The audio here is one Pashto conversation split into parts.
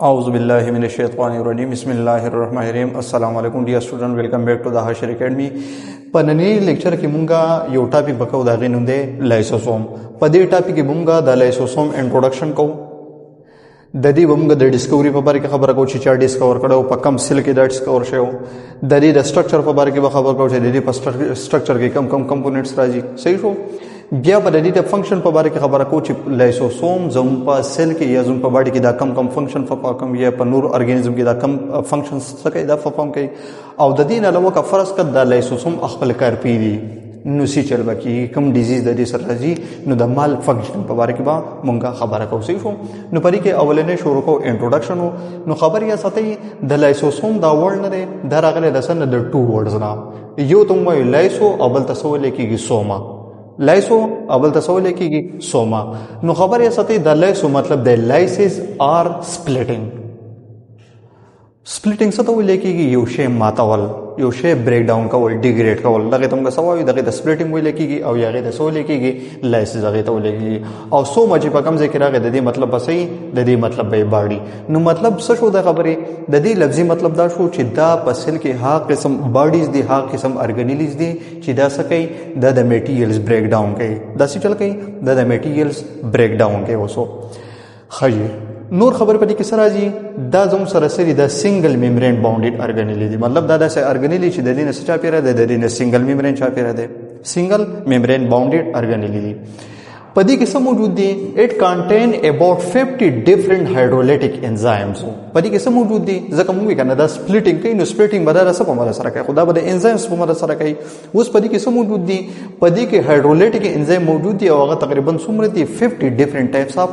A'udhu billahi minash shaitani rajim. Bismillahir rahmanir rahim. Assalamu alaikum dear student, welcome back to the HASHIR academy. په نننی لیکچر کې مونږه یو ټاپک وکړو دا غي نوم دی لایسوسوم. په دې ټاپک کې مونږه د لایسوسوم انټروډکشن کوو. د دې مونږه د ډیسکوري په اړه خبره کوو چې چا ډیسکور کړو په کم سیل کې دا ډیسکور شوی. د دې د سټرکچر په اړه کې خبر کوو چې د دې په سټرکچر کې کم کمپوننټس راځي. صحیح شو. بیا په دې د فنکشن په اړه کې خبره کوو چې لایسوسوم زموږ په سیل کې یا زموږ په باډي کې دا کم فنکشن په یا په نور ارګانیزم کې دا کم فنکشنز څه کوي دا پرفارم کوي. او د دې نه علاوه که فرض کړه د لایسوسوم خپل کار پیری نو سی چل بکی کم ډیزیز د دې سره راځي نو د مال فنکشن په اړه کې به مونږه خبره کوو. صحیح شو. نو پرې کې اولنې شروع کوو انټروډکشن. نو خبر یا ساتي د لایسوسوم دا ورډ نه دی دا راغلی د سن د ټو ورډز نه. یو ته وایي لایسو او بل ته سوال کېږي سوما. لایسو او بل ته سوال کېږي سوما. نو خبر یا ساتي د لایسو مطلب د لایسز آر سپلیټینګ. سپلیټینګ څه ته ویل کېږي؟ یو شی ماتول، یو شی بریک ډاون کول، ډیګریډ کول. دغه ته موږ سوال دغه د سپلیټینګ ویل کېږي او یغه د سوال کېږي لایسز هغه ته ویل کېږي. او سوما چې په کوم ځای کې راغی د دې مطلب بسې د دې مطلب به باډي. نو مطلب څه شو د خبرې د دې لفظي مطلب دا شو چې دا په سیل کې ها قسم باډیز دي، ها قسم ارګانیلز دي چې دا څه کوي د میټیریلز بریک ډاون کوي. دا څه چل کوي د میټیریلز بریک ډاون کوي. وسو خجی نور خبر پدې کې سره راځي دا زموږ سره سری د سنگل میمبرین باونډډ ارګانیل دي. مطلب دا د ارګانیل چې د دې نه چا پیره ده د دې نه سنگل میمبرین چا پیره ده سنگل میمبرین باونډډ ارګانیل دي. پدې کې څه موجود دي؟ اټ کانټین اباوت 50 ډیفرنٹ هایدرولیټیک انزایمز. پدې کې څه موجود دي؟ ځکه موږ کنه دا سپلیټینګ کوي نو سپلیټینګ بدل سره په مر سره کوي خدا به انزایمز په مر سره کوي. اوس پدې کې څه موجود دي؟ پدې کې هایدرولیټیک انزایم موجود دي او هغه تقریبا څومره دي 50 ډیفرنٹ ټایپس اف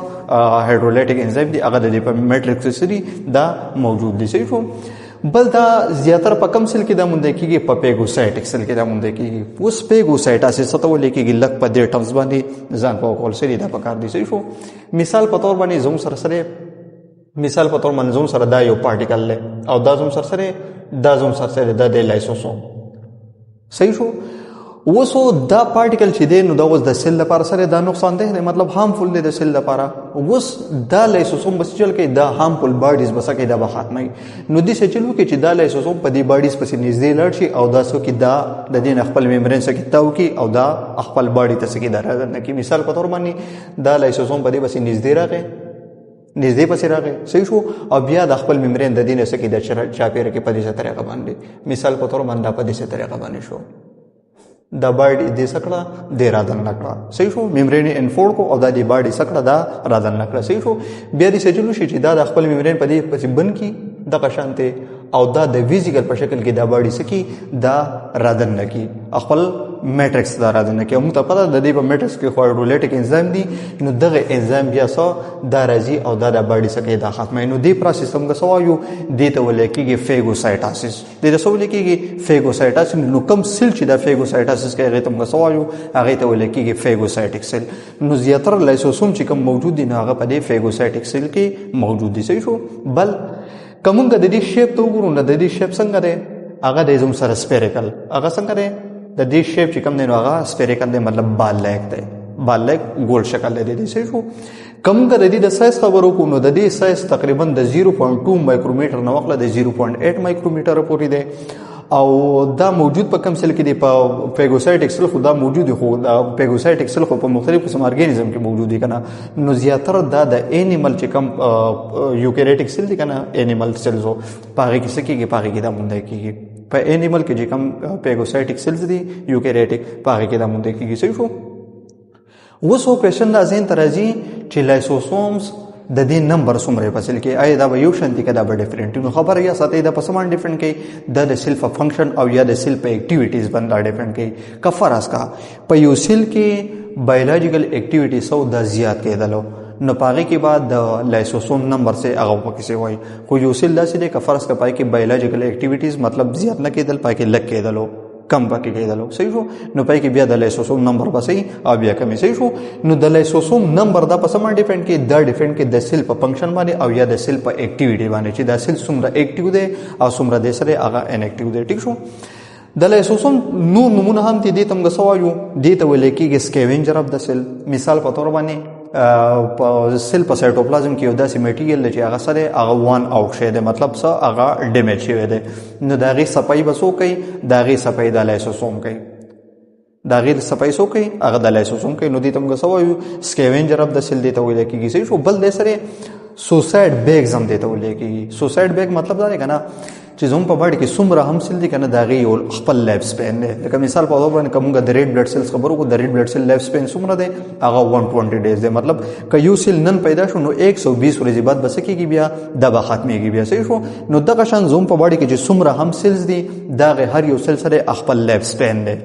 هایدرولیټیک انزایم دي. هغه د په میټریکس سری دا موجود دي. صحیح شو. بل دا زیاتره په کم سیل کې دا مونږ کېږي په پیګوسایټک سیل کې دا مونږ کېږي. اوس پیګوسایټاسس ته ولې کېږي لک په دې ټرمز باندې ځان په کول سری دا پکار دي. صحیح شو. مثال په تور باندې زوم سره مثال په تور باندې زوم سره دا یو پارټیکل له او دا زوم سره دا زوم سره دا د لایسوسوم. صحیح شو. وسو دا پارټیکل چې دی نو دا اوس د سیل لپاره سره دا نقصان ده مطلب هارمفل دی د سیل لپاره. اوس دا لایسوسوم بس چل کې دا هارمفل باډیز بس کې دا به ختمي. نو دې څه چلو کې چې دا لایسوسوم په دې باډیز پسې نږدې لاړ شي او دا سو کې دا د دې خپل میمبرین سره کې تاو کې او دا خپل باډی ته سکی دا راځي. مثال په تور باندې دا لایسوسوم په دې پسې نږدې راغی نږدې پسې راغی. صحیح شو. او بیا د خپل میمبرین د دې سره کې د چاپیره کې په دې طریقه باندې مثال په تور باندې په دې طریقه باندې شو دا باډي دې سکړه د رادن نکړه. صحیح شو. میمبرین انفورډ کو او دا دې باډي سکړه دا رادن نکړه. صحیح شو. بیا دې سجلو شي چې دا د خپل میمبرین په دې پسې بند کی د قشانته او دا د ویزیکل په شکل کې دا باډي سکی دا رادن نکی خپل میټریکس دا رادن نکی. موږ ته پته د دې په میټریکس کې هایدرولیټیک انزایم دي نو دغه انزایم بیا څو دا راځي او دا د باډي سکی دا ختمه. نو دې پروسس څنګه سوایو دې ته ولې کېږي فیګوسایټاسس. دې ته ولې کېږي فیګوسایټاسس. نو کوم سیل چې دا فیګوسایټاسس کوي هغه ته موږ سوایو هغه ته ولې کېږي فیګوسایټک سیل. نو زیاتره لایسوسوم چې کوم موجود دي نو هغه په دې فیګوسایټک سیل کې موجود دي. صحیح شو. بل کومه د دې شیپ ته وګورو نو د دې شیپ څنګه ده هغه د زم سره سپیریکل هغه څنګه ده د دې شیپ چې کوم دی نو هغه سپیریکل دی مطلب بال لایک دی بال لایک ګول شکل دی. صحیح شو. کوم د دې د سایز خبرو کو نو د دې سایز تقریبا د 0.2 مایکرومیټر نو وخت د 0.8 مایکرومیټر پورې دی او دا موجود په کم سیل کې دی په پیګوسایټک سیل خو دا موجود خو دا پیګوسایټک سیل خو په مختلف قسم ارګانیزم کې موجود دي کنه. نو زیاتره دا د انیمل چې کم یوکریټک سیل دي کنه انیمل سیلز او پاره کې سکیږي پاره کې دا مونږ کېږي په انیمل کې چې کم پیګوسایټک سیلز دي یوکریټک پاره کې دا مونږ کېږي. صحیح شو. وسو کوېشن دا زین ترازی چې لایسوسومز د دې نمبر څومره په سیل کې آیا دا به یو شان دي کدا به ډیفرنٹ. نو خبر یا ساتي دا په سمان ډیفرنٹ کې د سیل په فنکشن او یا د سیل په اکټیویټیز باندې ډیفرنٹ کې کفراس کا په یو سیل کې بایولوژیکل اکټیویټی سو د زیات کېدلو نو پاره کې بعد د لایسوسوم نمبر سے هغه په کیسه وای خو یو سیل داسې د کفراس کا پای کې بایولوژیکل اکټیویټیز مطلب زیات نه کېدل پای کې لک کېدلو کم پکې کېدلو. صحیح شو. نو پای کې بیا د لایسوسوم نمبر بسې او بیا کمی. صحیح شو. نو د لایسوسوم نمبر دا په سم ډیپند کې دا ډیپند کې د سیل په فنکشن باندې او یا د سیل په اکټیویټي باندې چې دا سیل څومره اکټیو دی او څومره د سره هغه ان اکټیو دی. ټیک شو. د لایسوسوم نور نمونه هم دي ته موږ سوایو دي ته ولې کېږي سکیوینجر اف د سیل. مثال په تور باندې په سیل په سایټوپلازم کې یو داسې میټیریل چې هغه سره هغه وان آوټ شوی دی مطلب څه هغه ډیمیج شوی دی نو د هغې صفایي به څوک کوي د هغې صفایي د لایسوسوم کوي د هغې د صفایي څوک کوي هغه د لایسوسوم کوي نو دې ته موږ څه وایو سکیوینجر اف د سیل دې ته ویلی کېږي صحیح شو بل دې سره سوسایډ بیګز هم دې ته ویلی کېږي سوسایډ بیګ مطلب دا دی که نه چې زموږ په باډي کې څومره هم سیل دي که نه د هغې یو خپل لایف سپین دی لکه مثال په طور باندې که موږ د ریډ بلډ سیلز خبرو کړو د ریډ بلډ سیل لایف سپین څومره دی هغه 120 ډیز دی مطلب که یو سیل نن پیدا شو نو 120 ورځې بعد به څه کېږي بیا دا به ختمېږي بیا صحیح شو نو دغه شان زموږ په باډي کې چې څومره هم سیلز دي د هغې هر یو سیل سره خپل لایف سپین دی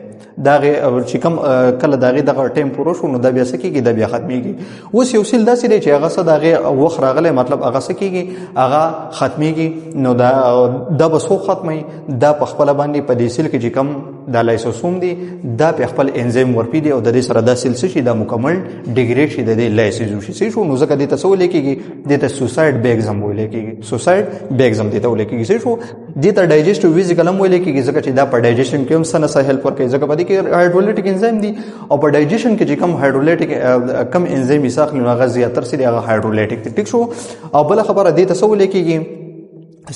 دا چې کوم کله د هغې دغه ټایم پوره شو نو دا بیا څه کېږي دا بیا ختمېږي اوس یو سیل داسې دی چې هغه څه د هغې وخت راغلی مطلب هغه څه کېږي هغه ختمېږي نو دا به څوک ختموي دا په خپله باندې په دې سیل کې چې کوم دا لایسوسوم دی دا په خپل انزیم ورپېږي او د دې سره دا سیل څه شي دا مکمل ډیګریډ شي د دې لایسیز وشي صحیح شو نو ځکه دې ته څه ویلی کېږي دې ته سوسایډ بیګز هم ویلی کېږي سوسایډ بیګز هم دې ته ویلی کېږي صحیح شو دې ته ډایجسټیو ویزیکل هم ویلی کېږي ځکه چې دا په ډایجسشن کې هم څه نه څه هیلپ ورکوي ځکه په دې کې هایډرولیټیک انزیم دي او په ډایجسشن کې چې کوم هایډرولیټیک کم انزیم یې ساخلي نو هغه زیاتر څه دی هغه هایډرولیټیک دی ټیک شو او بله خبره دې ته څه ویلی کېږي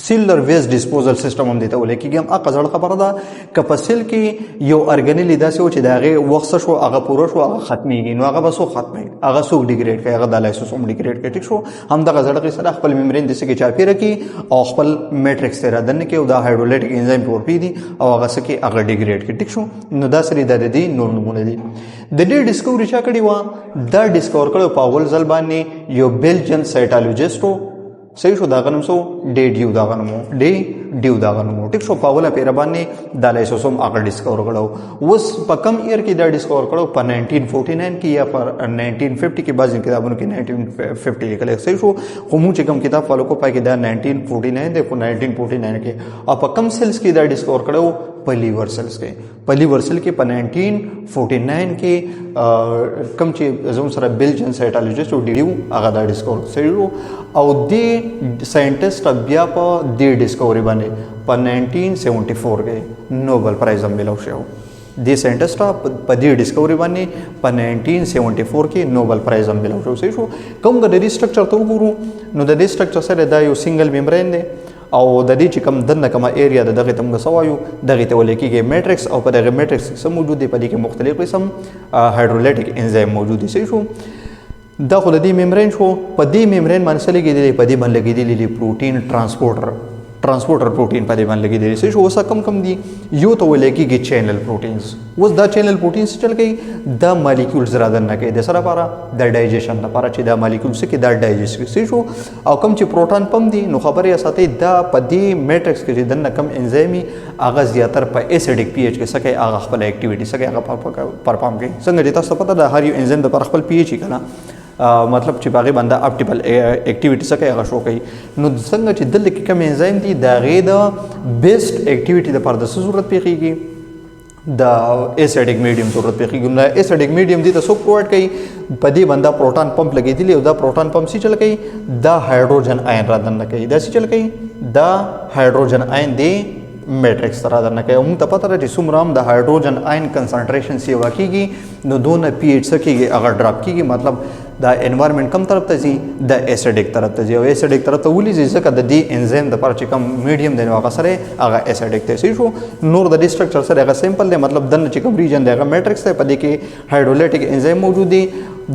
سیلولر ویسټ ډسپوزل سیستم هم دې ته ویلی کېږي هم هغه زړه خبره ده که په سیل کې یو ارګنیل یې داسې و چې د هغې وخت څه شو هغه پوره شو هغه ختمېږي نو هغه به څوک ختموي هغه څوک ډیګریډ کوي هغه د لایسوسوم ډیګریډ کوي ټیک شو همدغه زړه سره خپل میمرین داسې کې چاپېره کړي او خپل میټرکس ته رادننه کړي او دا هایډرولیټیک انزایم پې ورپېږدي او هغه څه کوي هغه ډیګریډ کوي ټیک شو نو دا سرې دا د دې نور نومونه دي د دې ډسکوري چا کړې وه دا ډسکور کړی په اول ځل باندې یو بیلجن سایټالوجسټ و صحیح شو داغه نوم سو ډي ډیو داغه نوم ډي ډیو داغه نوم ټیک شو په اوله پیره باندې دا لایسوسوم هغه ډسکور کړو اوس په کم ایئر کې دا ډسکور کړو په 1949 کې یا په 1950 کې بعضې کتابونو کې 1950 لیکلی صحیح شو خو موږ چې کوم کتاب فالو کو پای کې دا 1949 دی په 1949 کې او په کم سیلز کې دا ډسکور کړو په لیور سیلز کې په لیور سیل کې په 1949 کې کم چې زموږ سره بیلجن سایټالوجسټ او ډیو هغه دا ډسکور صحیح او دې ساینټسټ بیا په دې ډسکوري باندې په 1974 کې نوبل پرایز هم ملو شو دې ساینټسټ په دې ډسکوري باندې په 1974 کې نوبل پرایز هم ملو شو صحیح شو کوم د دې سټرکچر ته وګورو نو د دې سټرکچر سره دا یو سنگل میمبرین دی او د دې چې کوم دنه کومه ایریا د دغه تم غسوایو دغه ته ولیکي میټرکس او په دغه میټرکس سم موجود دی په دې کې مختلف قسم هایډرولیټیک انزایم موجود دي صحیح شو دا خو د دې میمبرین شو په دې میمبرین باندې څه لګېدلی په دې باندې لګېدلی دی پروټین ټرانسپورټر پروټین په دې باندې لګېدلی صحیح شو اوس کم کم دي یو ته ویلی کېږي چینل پروټینز اوس دا چینل پروټینز څه چل کوي دا مالیکولز رادننه کوي د څه لپاره د ډایجیشن لپاره چې دا مالیکولز څه کوي دا ډایجسټ کوي صحیح شو او کوم چې پروټان پمپ دي نو خبرې یې ساتئ دا په دې میټرکس کې چې دننه کم انزایم هغه زیاتر په ایسیډیک پی ایچ کې څه کوي هغه خپله اکټیویټي څه کوي هغه پرفارم کوي څنګه چې تاسو ته پته ده هر یو انزایم دپاره خپل پی ایچ یي که نه مطلب چې په هغې باندې اپټیبل اکټیویټي څه کوي هغه شو کوي نو څنګه چې دلته کې کوم انزایم دي د هغې د بیسټ اکټیویټي دپاره د څه ضرورت پېښېږي د ایسیډیک میډیم ضرورت پېښېږي نو ایسیډیک میډیم دې ته څوک پرووایډ کوي په دې باندې پروټان پمپ لګېدلی او دا پروټان پمپ څه چل کوي دا هایډروجن آین رادننه کوي دا څه چل کوي دا هایډروجن آین دی میټرکس ته رادننه کوي موږ ته پته ده چې څومره هم د هایډروجن آین کنسنټریشن سیوا کېږي نو دونه پی ایچ څه کېږي هغه ډراپ کېږي مطلب دا انوایرمنټ کم طرف ته ځي د ایسیډیک طرف ته ځي او ایسیډیک طرف ته ولې ځي ځکه د دې انزایم دپاره چې کوم میډیم دی نو هغه سره هغه ایسیډیک دی صحیح شو نور د دې سټرکچر سره هغه سمپل دی مطلب دننه چې کوم ریجن دی هغه میټرکس دی په دې کې هایډرولیټیک انزایم موجود دي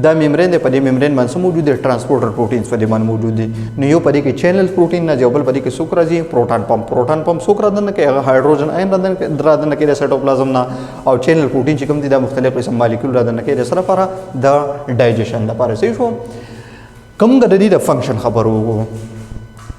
دا میمبرین دی په دې میمبرین باندې موجود دي ټرانسپورټر پروټینز په دې باندې موجود دي نو یو په دې کې چینل پروټین نه دی بل په دې کې څوک راځي پروټان پمپ څوک رادننه کوي هغه هایډروجن آین رادننه کوي د سایټوپلازم نه او چینل پروټین چې کوم دي دا مختلف قسم مالیکول رادننه کوي د څه لپاره د ډایجیشن لپاره صحیح شو کوم د دې د فنکشن خبرو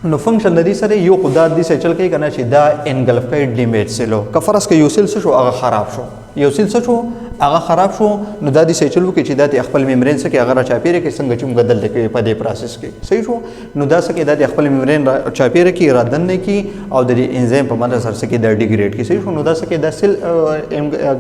نو فنکشن د دې سره یو خدای دې څه چل کوي کنه چې دا انګلف کوي ډیمیج سیلو که فرض کې یو سیل شو هغه خراب شو یو سیل شو هغه خراب شو نو دا دې څه چل وکړي چې دا د خپل میمبرین څخه هغه را چاپیره کې څنګه چې موږ دلته کې په دې پروسس کې صحیح شو نو دا څه کې دا د خپل میمبرین را چاپیره کې را دننه کې او د دې انزایم په مدد سره کې دا ډیګریډ کې صحیح شو نو دا څه کې دا سیل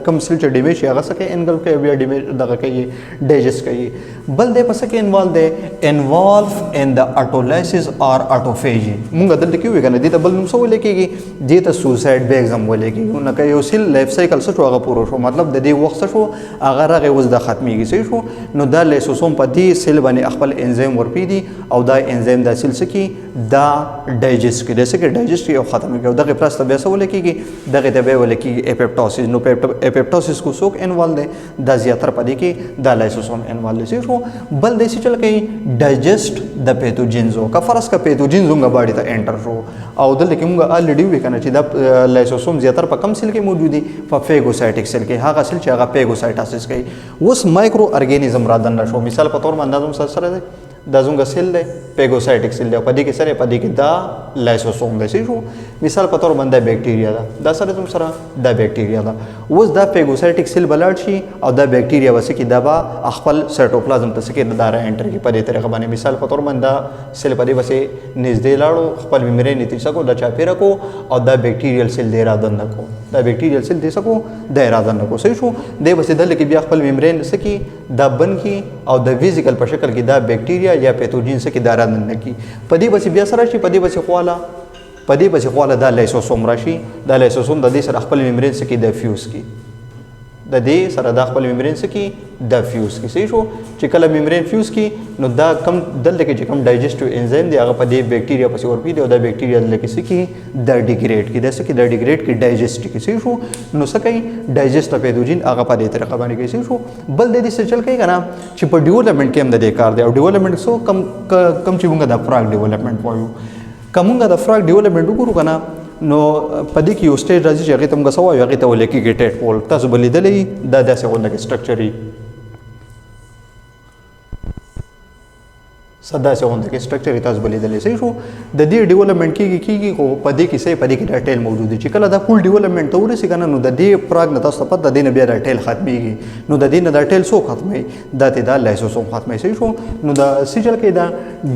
کم سیل چې ډیمیج هغه څه کې انګلف کوي بیا ډیمیج دغه کوي ډایجست کوي بل دې پس کې انوالو ان د اټولیسس اور اټوفیجی موږ دلته کې وی کنه دې ته بل نوم څه ویل کېږي دې ته سوسایډ بیګز هم ویل کېږي نو که یو سیل لایف سایکل څه هغه پوره شو مطلب د دې وخت شو هغه راغی اوس د ختمیږي صحیح شو. نو دا لیسوسوم په دې سیل باندې خپل انزیم ورپیدي او دا انزیم د سیل سکی دا ډایجست کړي سکی ډایجست او ختم کړي. دغه پرسته بیا څه ولیکيږي دغه ته به ولیکيږي اپپټوسس. نو اپپټوسس کو څوک انوالو دی دا زیاتره پدې کې دا لیسوسوم انوالو دی صحیح شو. بل د څه چل کوي ډایجست د پیتوجنزو کا فرض کا پیتوجنزو غ باډي ته انټر شو او دلته کې موږ الریډي وکنه چې دا لیسوسوم زیاتره په کم سیل کې موجود دي په فیګوسایټک سیل کې هغه سیل چې هغه فیګوسایټاسس کوي. اوس مایکرو ارګانیزم را دننه شو. مثال په تور باندې اندازوم سره دی دا زونګ سیل دی فیګوسایټک سیل دی په دې کې سره په دې کې دا لیسوسوم دی صحیح شو. مثال په تور باندې بیکټیریا ده دا سره زم سره دا بیکټیریا ده. اوس دا فیګوسایټک سیل بلاړ شي او دا بیکټیریا وسه کې دا با خپل سایټوپلازم ته سکه دا را انټر کې په دې طریقه باندې. مثال په تور باندې سیل په دې وسه نږدې لاړو خپل میمبرین ته څکو دا چاپیره کو او دا بیکټیریل سیل دی را دننه کو دا بیکټیریل سیل دې سکو د اراده نه کو صحیح شو. د بس دل کې بیا خپل میمبرین سکی دا بن کی او د ویزیکل په شکل کې دا بیکټیریا یا پیتوجین سکی دا اراده نه کی په دې بس بیا سره شي په دې بس خواله په دې بس خواله دا لیسوسوم راشي. دا لیسوسوم د دې سره خپل میمبرین سکی د فیوز کی د دې سره د خپل میمبرین سکی د فیوز کی صحیح شو. چې کله میمبرین فیوز کی نو دا کم دلته کې چې کم ډایجسټیو انزیم دی هغه په دې بیکټیریا پسې ورپیږي او دا بیکټیریا دلته کې سکی د ډیګریډ کی د سکی د ډیګریډ کی ډایجسټ کی صحیح شو. نو سکی ډایجسټ پیتوجین هغه په دې طریقه باندې کوي صحیح شو. بل د دې څه چل کوي کنه چې په ډیولپمنٹ کې هم د دې کار دی او ډیولپمنٹ سو کم چې موږ د فراګ ډیولپمنٹ وایو کومه د فراګ ډیولپمنٹ وګورو کنه نو پدې کې یو سټیج راځي چې هغه ته موږ سوایو هغه ته ولیکيږي ټیټ پول. تاسو بلیدلې دا داسې غونډه کې سټرکچري ساده څه غونډه کې سټرکچري تاسو بلیدلې صحیح شو. د دې ډیولپمنٹ کېږي خو پدې کې څه پدې کې دا ټیل موجود دي چې کله دا فول ډیولپمنٹ ته ورسې کنه نو د دې فراګ نه تاسو پته د دې نه بیا دا ټیل ختميږي. نو د دې نه دا ټیل سو ختمي دا ته دا لیسوسوم ختمي صحیح شو. نو دا سیجل کې دا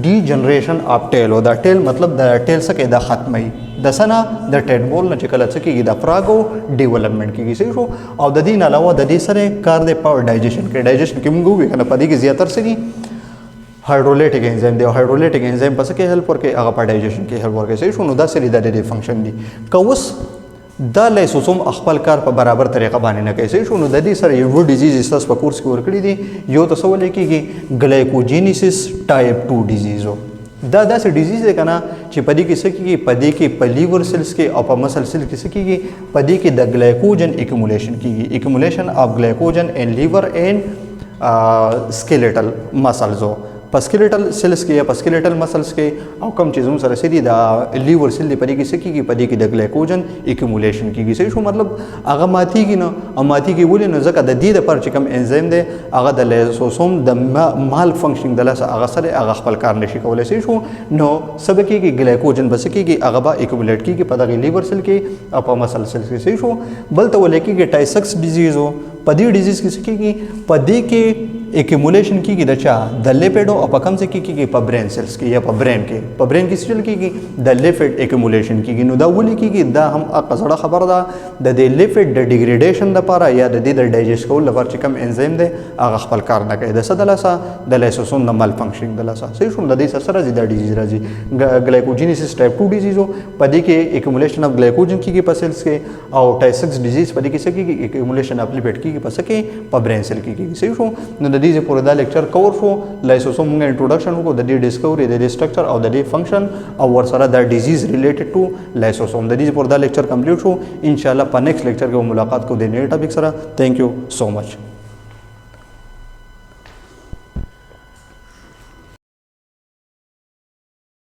ډي جنریشن اف ټیل او دا ټیل مطلب دا ټیل څه کې دا ختمي د سنا د ټیټ بول نه چې کله څه کېږي د فراګو ډیولپمنٹ کېږي صحیح شو. او د دې نه علاوه د دې سره کار دی پاور ډایجیشن کې ډایجیشن کې موږ وی کنه پدې کې زیاتره سړي هایدرولیټیک انزیم دی او هایدرولیټیک انزیم پس کې هیلپ ورکوي هغه په ډایجیشن کې هیلپ ورکوي صحیح شو. نو دا سری د دې فنکشن دی کوس دا لیسوسوم خپل کار په برابر طریقه باندې نه کوي صحیح شو. نو د دې سره یو ډیزیز تاسو په کورس کې ورکړی دی یو تاسو ولیکيږي ګلایکوجینیسیس ټایپ 2 ډیزیز دا داسې ډیزیز دی کنه چې پدې کې څه کېږي پدې کې په لیور سیلز کې او په مسل سیل کې څه کېږي پدې کې د ګلایکوجن اکیومولیشن کېږي اکیومولیشن اف ګلایکوجن ان لیور ان سکیلیټل مسلز په سکیلیټل سیلز کې یا په سکیلیټل مسلز کې او کوم چیزونو سره سړي د لیور سیل دی پدې کې څه کېږي پدې کې د ګلایکوجن اکیومولیشن کېږي صحیح شو. مطلب هغه ماتيږي نه او ماتيږي ولې نه ځکه د دې لپاره چې کوم انزیم دی هغه د لیسوسوم د مال فنکشنینګ د لاسه هغه سره هغه خپل کار نشي کولای صحیح شو. نو سبا کېږي ګلایکوجن بس کېږي هغه به اکیومولیټ کېږي په دغه لیور سیل کې او په مسل سیل کې صحیح شو. بل ته ولیکيږي ټایسکس ډیزیز په دې ډیزیز کې څه کېږي په دې کې اکیومولیشن کېږي د چا د لیپیډو او په کوم څه کې کېږي په برین سیلز کې یا په برین کې څه چل کېږي د لیپیډ اکیومولیشن کېږي. نو دا ولې کېږي دا هم اقصړه خبره ده د دې لیپیډ د ډیګریډیشن لپاره یا د دې د ډایجست کول لپاره چې کوم انزیم دی هغه خپل کار نه کوي د څه د لاسه د لیسوسوم د مال فنکشنینګ د لاسه صحیح شو. د دې سره راځي دا ډیزیز راځي ګلایکوجینیسیس ټایپ 2 ډیزیز په دې کې اکیومولیشن اف ګلایکوجن کېږي په سیلز کې او ټایسکس ډیزیز په دې کې څه کېږي اکیومولیشن اف لیپیډ کېږي په څه کې په برین سیل کې کېږي صحیح شو. نو د دې پورې دا لیکچر کور شو لیسوسوم موږ انټروډکشن وکړو د دې ډیسکوري د دې سټرکچر او د دې فنکشن او ورسره دا ډیزیز ریلیټډ ټو لیسوسوم د دې پورې دا لیکچر کمپلیټ شو. ان شاء الله په نیکسټ لیکچر کې ملاقات کوو د نوې ټاپک سره. ثانک یو سو مچ.